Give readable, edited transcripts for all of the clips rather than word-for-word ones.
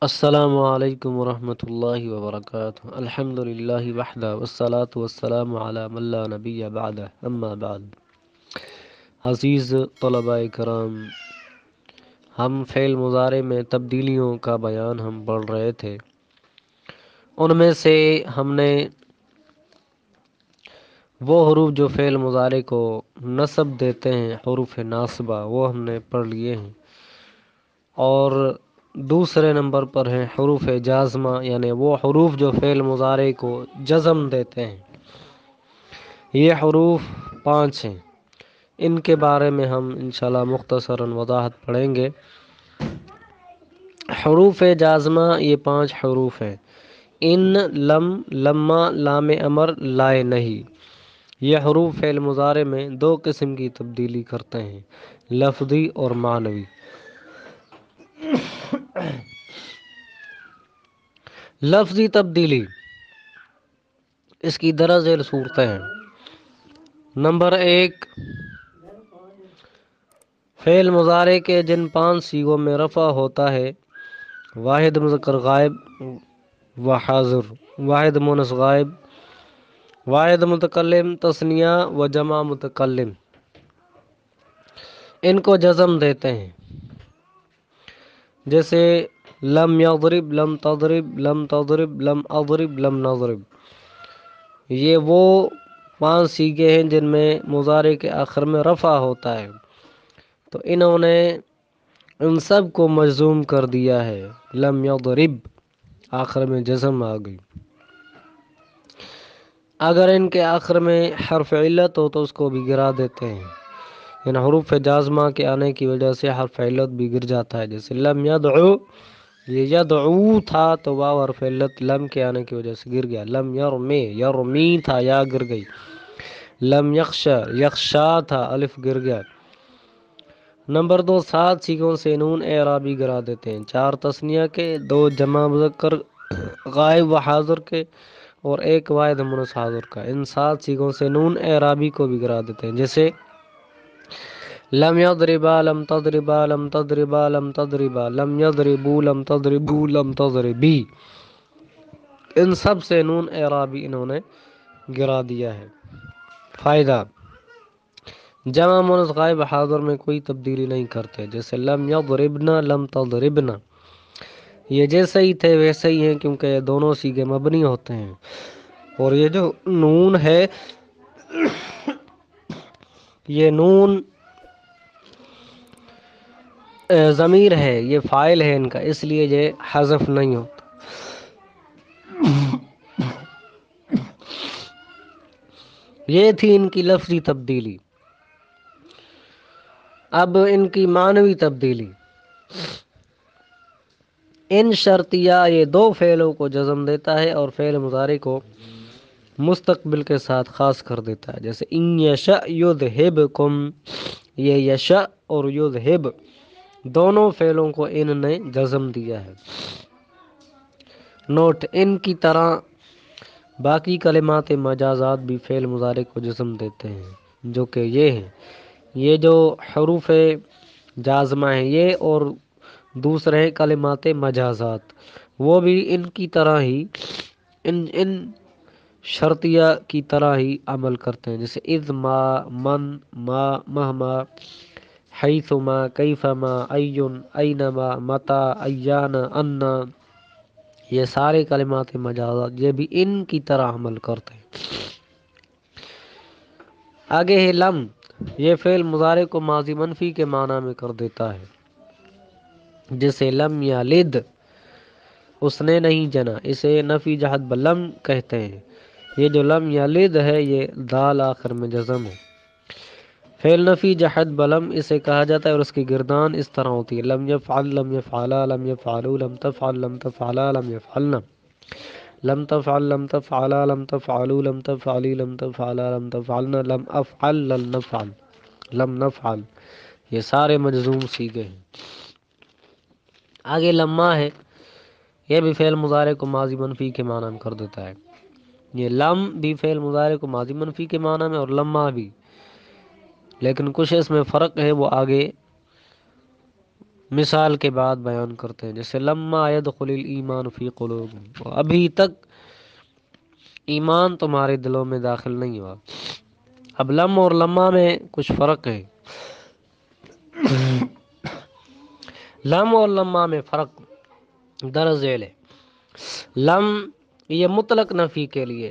السلام علیکم ورحمۃ اللہ وبرکاتہ الحمد للہ وحدہ والصلاة والسلام علی من لا نبی بعدہ اما بعد۔ عزیز طلباء کرام، ہم فعل مضارع میں تبدیلیوں کا بیان ہم پڑھ رہے تھے۔ ان میں سے ہم نے وہ حروف جو فعل مضارع کو نصب دیتے ہیں، حروف ناصبہ، وہ ہم نے پڑھ لیے ہیں، اور دوسرے نمبر پر ہیں حروف جازمہ، یعنی وہ حروف جو فعل مضارع کو جزم دیتے ہیں۔ یہ حروف 5 ہیں، ان کے بارے میں ہم انشاءاللہ مختصراً وضاحت پڑھیں گے۔ حروف جازمہ یہ 5 حروف ہیں: ان، لم، لما، لام امر، لائے نہیں۔ یہ حروف فعل مضارع میں 2 قسم کی تبدیلی کرتے ہیں: لفظی اور معنوی۔ لفظی تبدیلی، اس کی درج ذیل صورتیں ہیں۔ نمبر 1، فعل مضارع کے جن 5 صیغوں میں رفع ہوتا ہے: واحد مذکر غائب و حاضر، واحد مونث غائب، واحد متکلم تثنیہ و جمع متکلم، ان کو جزم دیتے ہیں۔ جیسے لم یضرب، لم تضرب، لم تضرب، لم اضرب، لم نضرب۔ یہ وہ 5 صیغے ہیں جن میں مضارع کے آخر میں رفع ہوتا ہے، تو انہوں نے ان سب کو مجزوم کر دیا ہے۔ لم یضرب، آخر میں جزم آ گئی۔ اگر ان کے آخر میں حرف علت ہو تو اس کو بھی گرا دیتے ہیں، یعنی حروف جازمہ کے آنے کی وجہ سے حرف علت بھی گر جاتا ہے۔ جیسے لم یدعو، یہ یدعو تھا تو واو حرف علت لم کے آنے کی وجہ سے گر گیا۔ لم یرمی، یرمی تھا، یا گر گئی۔ لم یخشا، یخشا تھا، الف گر گیا۔ نمبر 2، 7 صیغوں سے نون اعرابی گرا دیتے ہیں: 4 تثنیہ کے، 2 جمع مذکر غائب و حاضر کے، اور 1 واحد مونث حاضر کا۔ ان 7 صیغوں سے نون اعرابی کو بھی گرا دیتے ہیں، جیسے لم یضربا، لم تضربا، لم تضربا، لم تضربا، لم یضربو، لم تضربو، لم تضربی۔ ان سب سے نون اعرابی انہوں نے گرا دیا ہے۔ فائدہ: جمع مونث غائب حاضر میں کوئی تبدیلی نہیں کرتے، جیسے لم یضربنا، لم تضربنا، یہ جیسے ہی تھے ویسے ہی ہیں، کیونکہ یہ دونوں صیغے مبنی ہوتے ہیں۔ اور یہ جو نون ہے، یہ نون ضمیر ہے، یہ فاعل ہے ان کا، اس لیے یہ حذف نہیں ہوتا۔ یہ تھی ان کی لفظی تبدیلی۔ اب ان کی معنوی تبدیلی: ان شرطیہ یہ 2 فعلوں کو جزم دیتا ہے اور فعل مضارع کو مستقبل کے ساتھ خاص کر دیتا ہے۔ جیسے ان یشأ یذہبکم، یہ یشأ اور یذہب دونوں فعلوں کو ان نے جزم دیا ہے۔ نوٹ: ان کی طرح باقی کلمات مجازات بھی فعل مضارع کو جزم دیتے ہیں، جو کہ یہ ہیں: یہ جو حروف جازمہ ہیں یہ، اور دوسرے ہیں کلمات مجازات، وہ بھی ان کی طرح ہی ان شرطیہ کی طرح ہی عمل کرتے ہیں۔ جیسے اذ، ما، من، ما، مہما، حیثما، کیفما، این، اینما، متا، ایان، انا، یہ سارے کلمات مجازات یہ بھی ان کی طرح عمل کرتے ہیں۔ آگے ہے لم، یہ فعل مضارع کو ماضی منفی کے معنی میں کر دیتا ہے، جیسے لم یلد، اس نے نہیں جنا، اسے نفی جہت بلم کہتے ہیں۔ یہ جو لم یلد ہے یہ دال آخر میں جزم ہے۔ فعل نفی جہت بلم اسے کہا جاتا ہے، اور اس کی گردان اس طرح ہوتی ہے: لم یفعل، لم یفعلا، لم یفعلوا، لم تفعل، لم تفعلا، لم یفعلن، لم تفعل، لم تفعلا، لم تفعلوا، لم تفعلی، لم تفعلا، لم تفعلن، لم افعل، لم نفعل، لم نفعل، یہ سارے مجزوم صیغے ہیں۔ آگے لما ہے، یہ بھی فعل مضارع کو ماضی منفی کے معنی میں کر دیتا ہے۔ یہ لم بھی فعل مضارع کو ماضی منفی کے معنی میں، اور لما بھی، لیکن کچھ اس میں فرق ہے، وہ آگے مثال کے بعد بیان کرتے ہیں، جیسے لما يدخل الایمان فی قلوبکم، ابھی تک ایمان تمہارے دلوں میں داخل نہیں ہوا۔ اب لم اور لما میں کچھ فرق ہے، لم اور لما میں فرق درج ذیل ہے۔ لم یہ مطلق نفی کے لیے،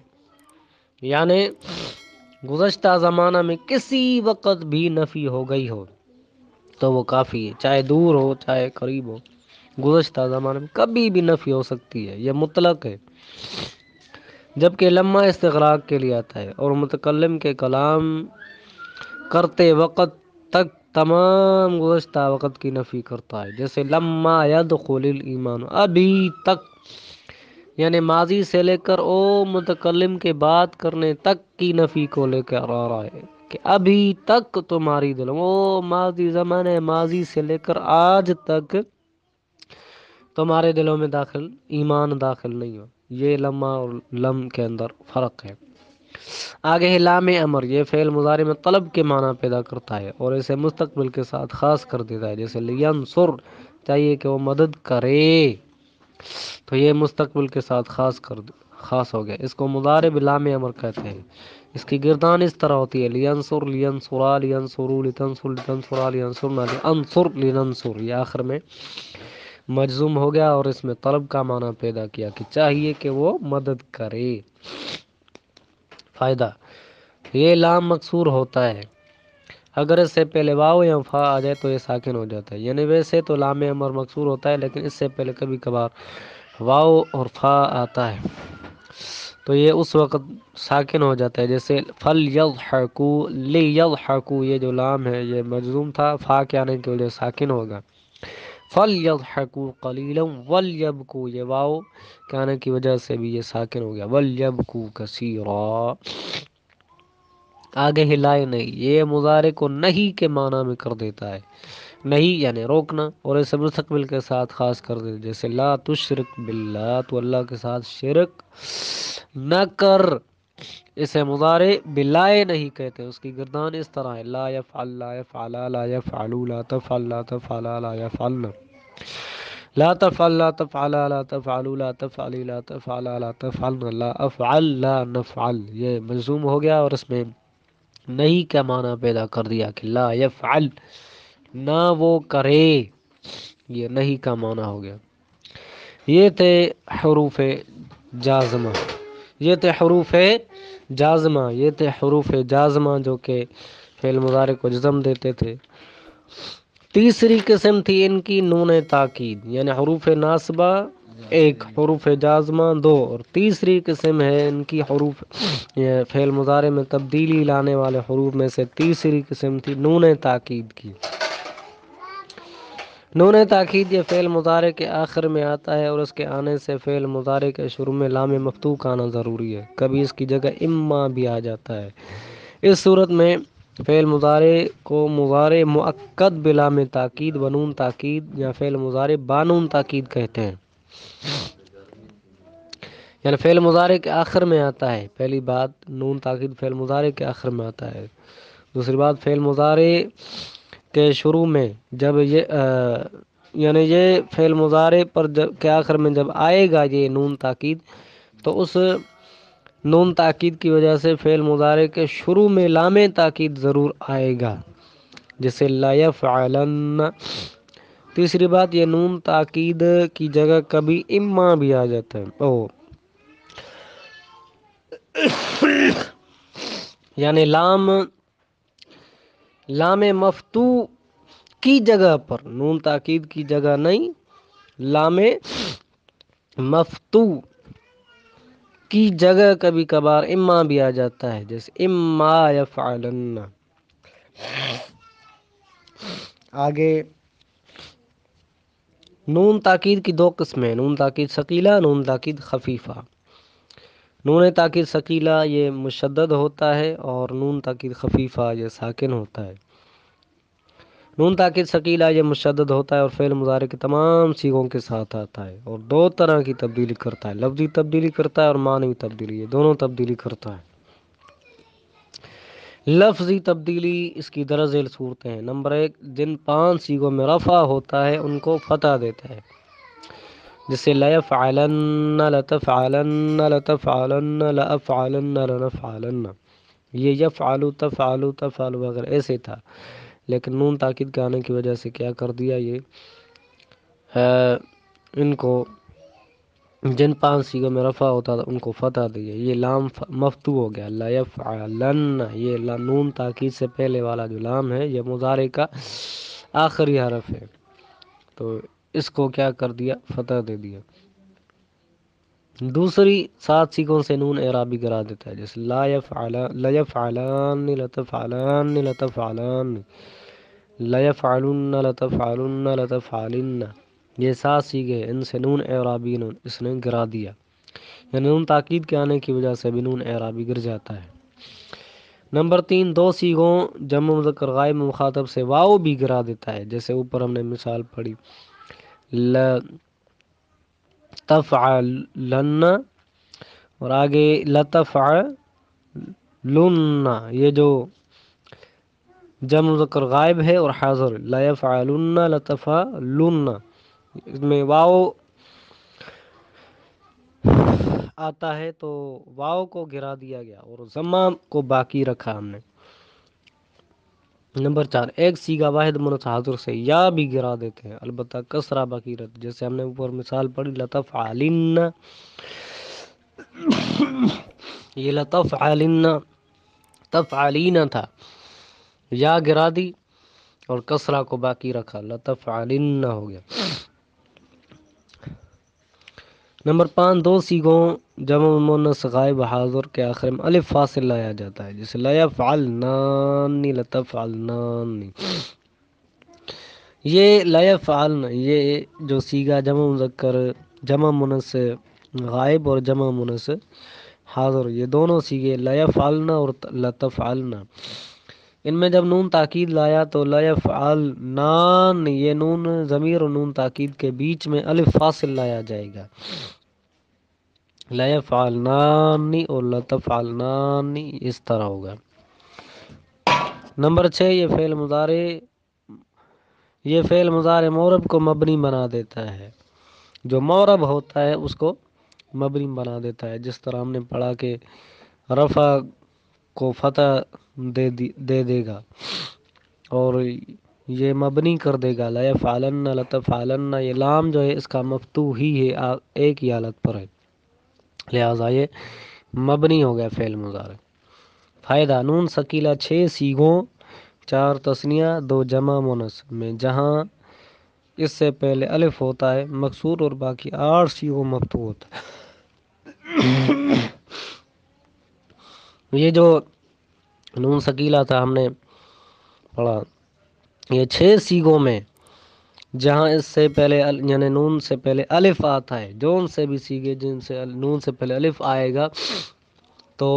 یعنی گزشتہ زمانہ میں کسی وقت بھی نفی ہو گئی ہو تو وہ کافی ہے، چاہے دور ہو چاہے قریب ہو، گزشتہ زمانے میں کبھی بھی نفی ہو سکتی ہے، یہ مطلق ہے۔ جبکہ لما استغراق کے لیے آتا ہے اور متکلم کے کلام کرتے وقت تک تمام گزشتہ وقت کی نفی کرتا ہے، جیسے لما يدخل الایمان، ابھی تک، یعنی ماضی سے لے کر او متکلم کے بات کرنے تک کی نفی کو لے کر آ رہا ہے کہ ابھی تک تمہاری دل، وہ ماضی زمانے ماضی سے لے کر آج تک تمہارے دلوں میں داخل ایمان داخل نہیں ہو۔ یہ لما اور لم کے اندر فرق ہے۔ آگے ہے لام امر، یہ فعل مضارع میں طلب کے معنی پیدا کرتا ہے اور اسے مستقبل کے ساتھ خاص کر دیتا ہے، جیسے لینصر، چاہیے کہ وہ مدد کرے، تو یہ مستقبل کے ساتھ خاص ہو گیا، اس کو مضارع بلام امر کہتے ہیں۔ اس کی گردان اس طرح ہوتی ہے، لینصر، لینصرا، لینصرو، لتنصر، لتنصرا، لینصرنا، لانصر، لننصر، یہ آخر میں مجزوم ہو گیا اور اس میں طلب کا معنی پیدا کیا کہ چاہیے کہ وہ مدد کرے۔ فائدہ، یہ لام مکسور ہوتا ہے، اگر اس سے پہلے واو یا فا آ جائے تو یہ ساکن ہو جاتا ہے، یعنی ویسے تو لام امر مکسور ہوتا ہے لیکن اس سے پہلے کبھی کبھار واو اور فا آتا ہے تو یہ اس وقت ساکن ہو جاتا ہے، جیسے فَلْيَضْحَكُوا، لِيَضْحَكُوا، یہ جو لام ہے یہ مجزوم تھا، فا کے آنے کی وجہ سے ساکن ہوگا۔ فَلْيَضْحَكُوا قَلِيلًا وَلْيَبْكُوا، یہ واو کے آنے کی وجہ سے بھی یہ ساکن ہو گیا، وَلْيَبْكُوا كَثِيرًا۔ آگے ہلائے نہیں، یہ مضارع کو نہیں کے معنی میں کر دیتا ہے، نہیں یعنی روکنا، اور اسے مستقبل کے ساتھ خاص کر دیتا ہے، جیسے لا تشرک باللہ، تو اللہ کے ساتھ شرک نہ کر، اسے مضارع بلائے نہیں کہتے، اس کی گردان اس طرح ہے، لا یفعل، لا یفعلا، لا یفعلوا، لا تفعل، لا تفعلا، لا یفعلن، لا تفعل، لا تفعلا، لا تفعلوا، لا تفعلی، لا تفعلا، لا تفعلن، لا افعل، لا نفعل، یہ مجزوم ہو گیا اور اس میں نہیں کا معنی پیدا کر دیا کہ لا یفعل، نہ وہ کرے، یہ نہیں کا معنی ہو گیا۔ یہ تھے حروف جازمہ، یہ تھے حروف جازمہ، یہ تھے حروف جازمہ جو کہ فعل مضارع کو جزم دیتے تھے۔ تیسری قسم تھی ان کی نون تاکید، یعنی حروف ناصبہ ایک، حروف جازمہ دو، اور تیسری قسم ہے ان کی حروف یہ فعل مضارع میں تبدیلی لانے والے حروف میں سے تیسری قسم تھی نون تاکید کی۔ نون تاکید یہ فعل مضارع کے آخر میں آتا ہے اور اس کے آنے سے فعل مضارع کے شروع میں لام مفتوح آنا ضروری ہے، کبھی اس کی جگہ اما بھی آ جاتا ہے۔ اس صورت میں فعل مضارع کو مضارع مؤکد بلام تاکید، بنون تاکید، یا فعل مضارع بانون تاکید کہتے ہیں، یعنی فعل مضارع کے آخر میں آتا ہے، پہلی بات نون تاکید فعل مضارع کے آخر میں آتا ہے، دوسری بات فعل مضارع کے شروع میں جب یہ یعنی یہ فعل مضارع پر کے آخر میں جب آئے گا یہ نون تاکید، تو اس نون تاکید کی وجہ سے فعل مضارع کے شروع میں لام تاکید ضرور آئے گا، جیسے لا یفعلن۔ تیسری بات، یہ نون تاکید کی جگہ کبھی اما بھی آ جاتا ہے، یعنی لام مفتوح کی جگہ پر، نون تاکید کی جگہ نہیں، لام مفتوح کی جگہ کبھی کبھار اما بھی آ جاتا ہے، جیسے اما یفعلن۔ آگے نون تاکید کی دو قسمیں، نون تاکید ثقیلہ، نون تاکید خفیفہ۔ نون تاکید ثقیلہ یہ مشدد ہوتا ہے اور نون تاکید خفیفہ یہ ساکن ہوتا ہے۔ نون تاکید ثقیلہ یہ مشدد ہوتا ہے اور فعل مضارع کے تمام صیغوں کے ساتھ آتا ہے اور دو طرح کی تبدیلی کرتا ہے، لفظی تبدیلی کرتا ہے اور معنوی تبدیلی، یہ دونوں تبدیلی کرتا ہے۔ لفظی تبدیلی اس کی درج ذیل صورتیں ہیں۔ نمبر 1، جن 5 سیغوں میں رفع ہوتا ہے ان کو فتح دیتا ہے، جیسے لیفعلن، لتفعلن، لتفعلن، لافعلن، لنفعلن۔ یہ یفعلو، تفعلو، تفعلو وغیرہ ایسے تھا، لیکن نون تاکید کے آنے کی وجہ سے کیا کر دیا، یہ ان کو جن 5 سیغوں میں رفع ہوتا تھا ان کو فتح دیا، یہ لام مفتوح ہو گیا، لا یفعلن۔ یہ نون تاکید سے پہلے والا جو لام ہے یہ مضارع کا آخری حرف ہے، تو اس کو کیا کر دیا، فتح دے دیا۔ دوسری 7 سیغوں سے نون اعرابی کرا دیتا ہے، جیسے لا یفعلن، لیفعلن، لتفعلن، لتفعلن، لیفعلن، لتفعلن، لتفعلن۔ یہ 7 سیغے ہیں، ان سے نون اعرابی اس نے گرا دیا، یعنی نون تاکید کے آنے کی وجہ سے بھی نون اعرابی گر جاتا ہے۔ نمبر 3، 2 سیغوں جمع مذکر غائب مخاطب سے واو بھی گرا دیتا ہے، جیسے اوپر ہم نے مثال پڑھی، لتفعلن اور آگے لتفعلن۔ یہ جو جمع مذکر غائب ہے اور حاضر، لا یفعلن، لتفعلن، اس میں واو آتا ہے تو واو کو گرا دیا گیا اور ضمہ کو باقی رکھا ہم نے۔ نمبر 4، ایک سیغہ واحد مونث حاضر سے یا بھی گرا دیتے ہیں، البتہ کسرہ باقی رہتا، جیسے ہم نے اوپر مثال پڑھی، لتفعلن، یہ لتفعلن، تفعلین تھا، یا گرا دی اور کسرہ کو باقی رکھا، لتفعلن ہو گیا۔ نمبر 5، 2 سیغوں جمع مؤنث غائب حاضر کے آخر میں الف فاصل لایا جاتا ہے، جیسے لیفعلنان، لتفعلنان۔ یہ لیفعلن، یہ جو سیغہ جمع مذکر جمع مؤنث غائب اور جمع مؤنث حاضر، یہ دونوں سیغے لیفعلن اور لتفعلن، ان میں جب نون تاکید لایا تو لیفعلنان، یہ نون ضمیر اور نون تاکید کے بیچ میں الف فاصل لایا جائے گا، لیفعلنان اور لتفعلنان، اس طرح ہوگا۔ نمبر 6، یہ فعل مضارع معرب کو مبنی بنا دیتا ہے، جو معرب ہوتا ہے اس کو مبنی بنا دیتا ہے، جس طرح ہم نے پڑھا کہ رفع کو فتح دے دے گا اور یہ مبنی کر دے گا، لیفعلن، لتفعلن، یہ لام جو ہے اس کا مفتوح ہی ہے، ایک ہی حالت پر ہے، لہذا یہ مبنی ہو گیا فعل مضارع۔ فائدہ، نون ثقیلہ 6 سیغوں 4 تثنیہ 2 جمع مؤنث میں جہاں اس سے پہلے الف ہوتا ہے مکسور اور باقی 8 سیغوں مفتوح ہوتا ہے۔ یہ جو نون ثقیلہ تھا ہم نے پڑھا، یہ 6 سیغوں میں جہاں اس سے پہلے یعنی نون سے پہلے الف آتا ہے، جون سے بھی سیغے جن سے نون سے پہلے الف آئے گا تو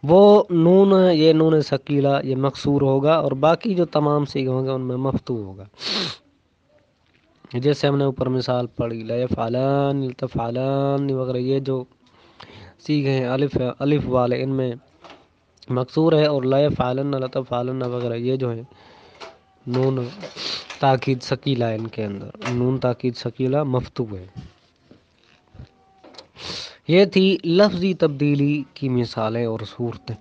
وہ نون، یہ نون ثقیلہ یہ مکسور ہوگا اور باقی جو تمام سیغے ہوں گے ان میں مفتوح ہوگا، جیسے ہم نے اوپر مثال پڑھی، لیفعلن، لتفعلن وغیرہ، یہ جو سیغے ہیں الف والے ان میں مکسور ہے، اور لیفعلن، لتفعلن وغیرہ یہ جو ہے نون تاکید ثقیلہ ان کے اندر، نون تاکید ثقیلہ مفتوح ہے۔ یہ تھی لفظی تبدیلی کی مثالیں اور صورتیں۔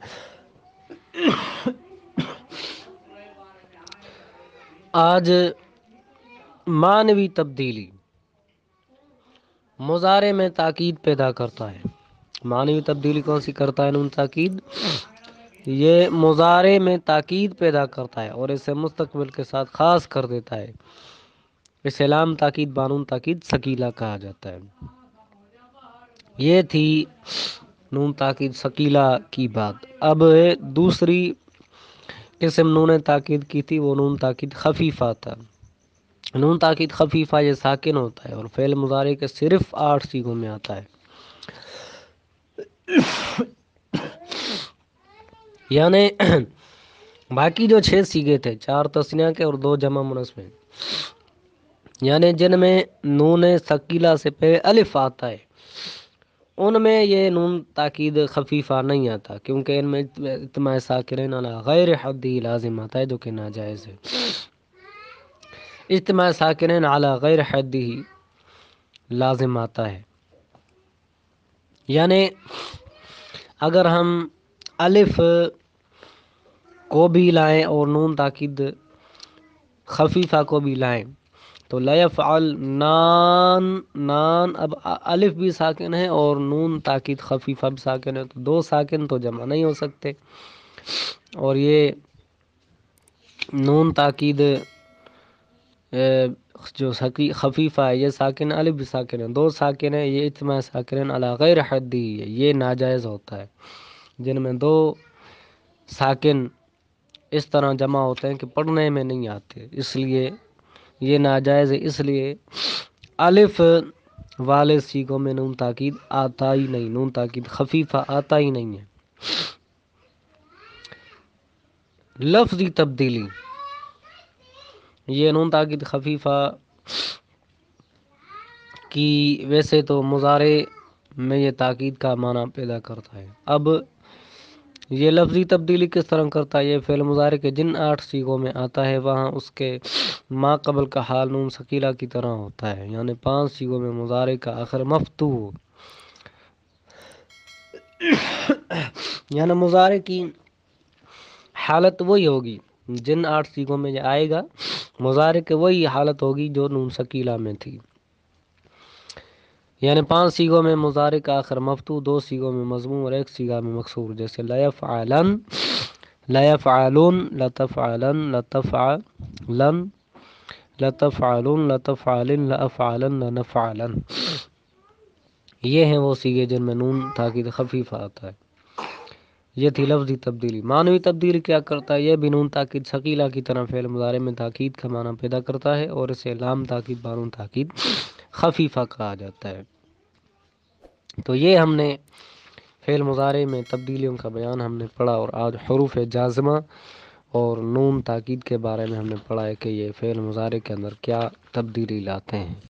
آج معنوی تبدیلی مضارع میں تاکید پیدا کرتا ہے۔ معنوی تبدیلی کون سی کرتا ہے نون تاکید؟ یہ مضارع میں تاکید پیدا کرتا ہے اور اسے مستقبل کے ساتھ خاص کر دیتا ہے، اسے لام تاکید بانون تاکید ثقیلہ کہا جاتا ہے۔ یہ تھی نون تاکید ثقیلہ کی بات۔ اب دوسری قسم نون تاکید کی تھی، وہ نون تاکید خفیفہ تھا۔ نون تاکید خفیفہ یہ ساکن ہوتا ہے اور فعل مضارع کے صرف 8 سیغوں میں آتا ہے، یعنی باقی جو 6 سیغے تھے 4 تثنیہ کے اور 2 جمع مؤنث میں، یعنی جن میں نون ثقیلہ سے پہلے الف آتا ہے ان میں یہ نون تاکید خفیفہ نہیں آتا، کیونکہ ان میں اجتماع ساکنین علی غیر حدی لازم آتا ہے، جو کہ ناجائز ہے۔ اجتماع ساکنین علی غیر حدی لازم آتا ہے، یعنی اگر ہم الف کو بھی لائیں اور نون تاکید خفیفہ کو بھی لائیں تو لا یفعل نان نان، اب الف بھی ساکن ہے اور نون تاکید خفیفہ بھی ساکن ہے، تو دو ساکن تو جمع نہیں ہو سکتے، اور یہ نون تاکید جو خفیفہ ہے یہ ساکن، الف بھی ساکن ہے، دو ساکن ہے، یہ اجتماع ساکنین علی غیر حدی ہے، یہ ناجائز ہوتا ہے۔ جن میں دو ساکن اس طرح جمع ہوتے ہیں کہ پڑھنے میں نہیں آتے، اس لیے یہ ناجائز ہے۔ اس لیے الف والے سیغوں میں نون تاکید آتا ہی نہیں، نون تاکید خفیفہ آتا ہی نہیں ہے۔ لفظی تبدیلی، یہ نون تاکید خفیفہ کی ویسے تو مضارع میں یہ تاکید کا معنی پیدا کرتا ہے۔ اب یہ لفظی تبدیلی کس طرح کرتا ہے؟ یہ فعل مضارع کے جن 8 صیغوں میں آتا ہے وہاں اس کے ما قبل کا حال نون ثقیلہ کی طرح ہوتا ہے، یعنی 5 صیغوں میں مضارع کا آخر مفتوح ہو، یعنی مضارع کی حالت وہی ہوگی، جن 8 صیغوں میں یہ آئے گا مضارع کی وہی حالت ہوگی جو نون ثقیلہ میں تھی، یعنی 5 صیغوں میں مضارع کا آخر مفتوح، 2 صیغوں میں مضموم اور 1 صیغہ میں مکسور، جیسے لا یفعلن، لا یفعلن، لتفعلن، لتفعلن، لتفعلن، لتفعلن، لافعلن، لنفعلن۔ یہ ہیں وہ صیغے جن میں نون تاکید خفیفہ آتا ہے۔ یہ تھی لفظی تبدیلی۔ معنوی تبدیلی کیا کرتا ہے؟ یہ بھی نون تاکید ثقیلہ کی طرح فعل مضارع میں تاکید کا معنی پیدا کرتا ہے، اور اسے لام تاکید با نون تاکید خفیفہ کہا جاتا ہے۔ تو یہ ہم نے فعل مضارع میں تبدیلیوں کا بیان ہم نے پڑھا، اور آج حروف جازمہ اور نون تاکید کے بارے میں ہم نے پڑھا ہے کہ یہ فعل مضارع کے اندر کیا تبدیلی لاتے ہیں۔